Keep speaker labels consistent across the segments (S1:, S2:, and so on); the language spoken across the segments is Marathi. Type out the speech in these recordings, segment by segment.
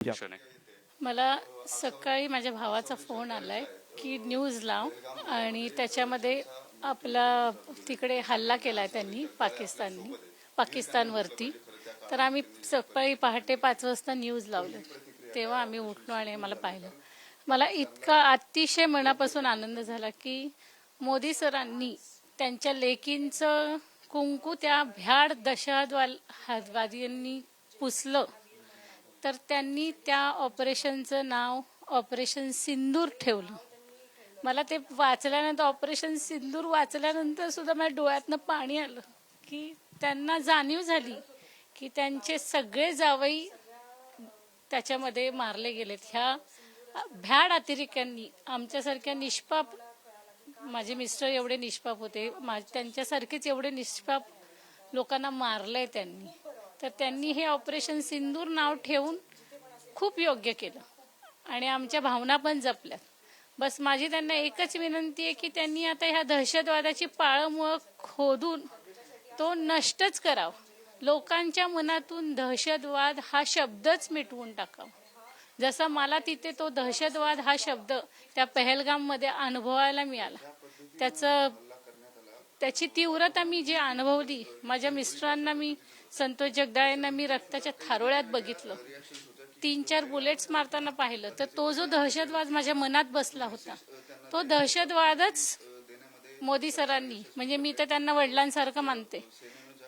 S1: क्षण आहे.
S2: मला सकाळी माझ्या भावाचा फोन आलाय की न्यूज लाव आणि त्याच्यामध्ये आपला तिकडे हल्ला केलाय त्यांनी पाकिस्तानवरती. तर आम्ही सकाळी पहाटे 5 वाजता न्यूज लावलं, तेव्हा आम्ही उठलो आणि मला पाहिलं. मला इतका अतिशय मनापासून आनंद झाला की मोदी सरांनी त्यांच्या लेकींचं कुंकू त्या भ्याड दहशतवाद्यांनी पुसलं. तर त्यांनी त्या ऑपरेशनचं नाव ऑपरेशन सिंदूर ठेवलं. मला ते वाचल्यानंतर, ऑपरेशन सिंदूर वाचल्यानंतर सुद्धा माझ्या डोळ्यातनं पाणी आलं की त्यांना जाणीव झाली की त्यांचे सगळे जावई त्याच्यामध्ये मारले गेलेत. ह्या भ्याड अतिरेक्यांनी आमच्यासारख्या निष्पाप, माझे मिस्टर एवढे निष्पाप होते, त्यांच्यासारखेच एवढे निष्पाप लोकांना मारलंय त्यांनी. तर त्यांनी हे ऑपरेशन सिंदूर नाव ठेवून खूप योग्य केलं आणि आमच्या भावना पण जपल्यात. बस माझी त्यांना एकच विनंती आहे की त्यांनी आता ह्या दहशतवादाची पाळंमुळं खोदून तो नष्टच करावा. लोकांच्या मनातून दहशतवाद हा शब्दच मिटवून टाकावा. जसा मला तिथे तो दहशतवाद हा शब्द त्या पहलगाममध्ये अनुभवायला मिळाला, त्याची तीव्रता मी जी अनुभवली, माझ्या मिस्टरांना, मी संतोष जगदाळेंना मी रक्ताच्या थारोळ्यात बघितलं, 3-4 बुलेट्स मारताना पाहिलं. तर तो जो दहशतवाद माझ्या मनात बसला होता, तो दहशतवादच मोदी सरांनी, म्हणजे मी तर त्यांना वडिलांसारखं मानते,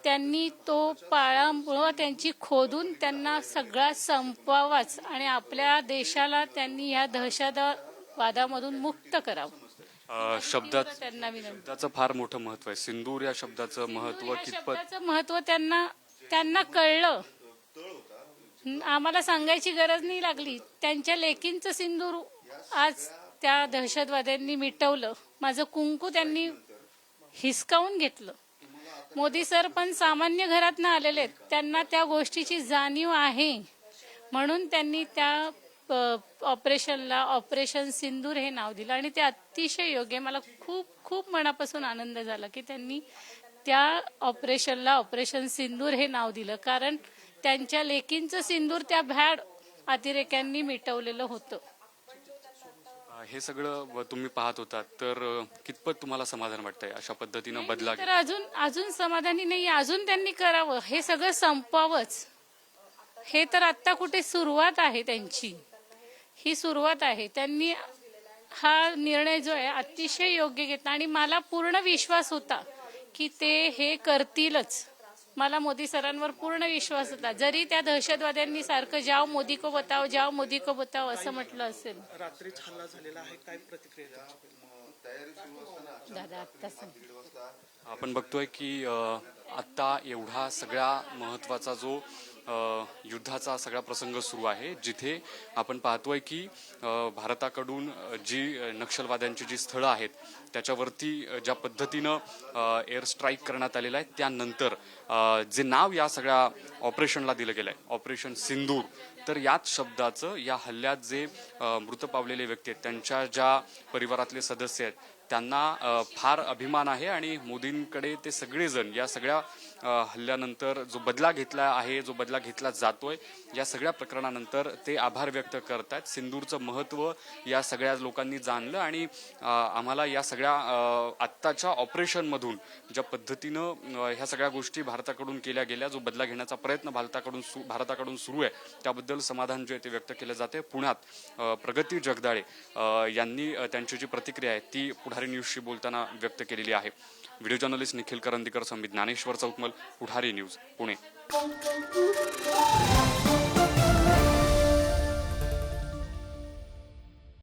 S2: त्यांनी तो पाळंमुळं त्यांची खोदून त्यांना सगळा संपवावाच आणि आपल्या देशाला त्यांनी ह्या दहशतवादामधून मुक्त करावं.
S1: शब्दाचं फार मोठं महत्व आहे. सिंदूर या शब्दाचं महत्व कितपत?
S2: शब्दाचं महत्व त्यांना कळलं. आम्हाला सांगायची गरज नाही लागली. त्यांच्या लेकींचं सिंदूर आज त्या दहशतवाद्यांनी मिटवलं. माझं कुंकू त्यांनी हिसकावून घेतलं. मोदी सर पण सामान्य घरातनं आलेले आहेत, त्यांना त्या गोष्टीची जाणीव आहे, म्हणून त्यांनी त्या ऑपरेशनला ऑपरेशन सिंदूर हे नाव दिलं आणि ते अतिशय योग्य. मला खूप खूप मनापासून आनंद झाला की त्यांनी त्या ऑपरेशनला ऑपरेशन सिंदूर हे नाव दिलं, कारण त्यांच्या लेकींचं सिंदूर त्या भ्याड अतिरेक्यांनी मिटवलेलं होतं.
S1: हे सगळं तुम्ही पाहत होता, तर कितपत तुम्हाला समाधान वाटतंय अशा पद्धतीनं बदला?
S2: तर अजून समाधानी नाही. अजून त्यांनी करावं, हे सगळं संपवावंच. हे तर आत्ता कुठे सुरुवात आहे, त्यांची ही सुरुवात आहे. त्यांनी हा निर्णय जो आहे अतिशय योग्य घेतला आणि मला पूर्ण विश्वास होता की ते हे करतीलच. मला मोदी सरांवर पूर्ण विश्वास होता. जरी त्या दहशतवाद्यांनी सारखं जाओ मोदी को बताओ, जाओ मोदी को बताओ असं म्हटलं असेल.
S3: रात्रीच हल्ला झालेला आहे, काय प्रतिक्रिया
S2: दादा आत्ता
S1: आपण बघतोय की आत्ता एवढा सगळ्या महत्वाचा जो युद्धाचा सगळा प्रसंग सुरू आहे, जिथे आपण पाहतोय की भारताकडून जी नक्षलवाद्यांची जी स्थळं आहेत त्याच्यावरती ज्या पद्धतीनं एअर स्ट्राईक करण्यात आलेलं आहे, त्यानंतर जे नाव या सगळ्या ऑपरेशनला दिलं गेलंय, ऑपरेशन सिंदूर, तर याच शब्दाचं या हल्ल्यात जे मृत पावलेले व्यक्ती आहेत त्यांच्या ज्या परिवारातले सदस्य आहेत त्यांना फार अभिमान आहे आणि मोदींकडे ते सगळेजण या सगळ्या हल्ल्यानंतर जो बदला घेतला आहे, जो बदला घेतला जातोय, या सगळ्या प्रकरणानंतर ते आभार व्यक्त करतात. सिंदूरचं महत्व या सगळ्या लोकांनी जाणलं आणि आम्हाला या सगळ्या आत्ताच्या ऑपरेशनमधून ज्या पद्धतीनं ह्या सगळ्या गोष्टी भारताकडून केल्या गेल्या, जो बदला घेण्याचा प्रयत्न भारताकडून सुरू आहे, त्याबद्दल समाधान जे ते व्यक्त केलं जाते. पुण्यात प्रगती जगदाळे यांनी त्यांची जी प्रतिक्रिया आहे ती पुढारी न्यूजशी बोलताना व्यक्त केलेली आहे. व्हिडिओ जर्नलिस्ट निखिल करंदीकर, संबित ज्ञानेश्वर चौतमल, पुढारी न्यूज, पुणे.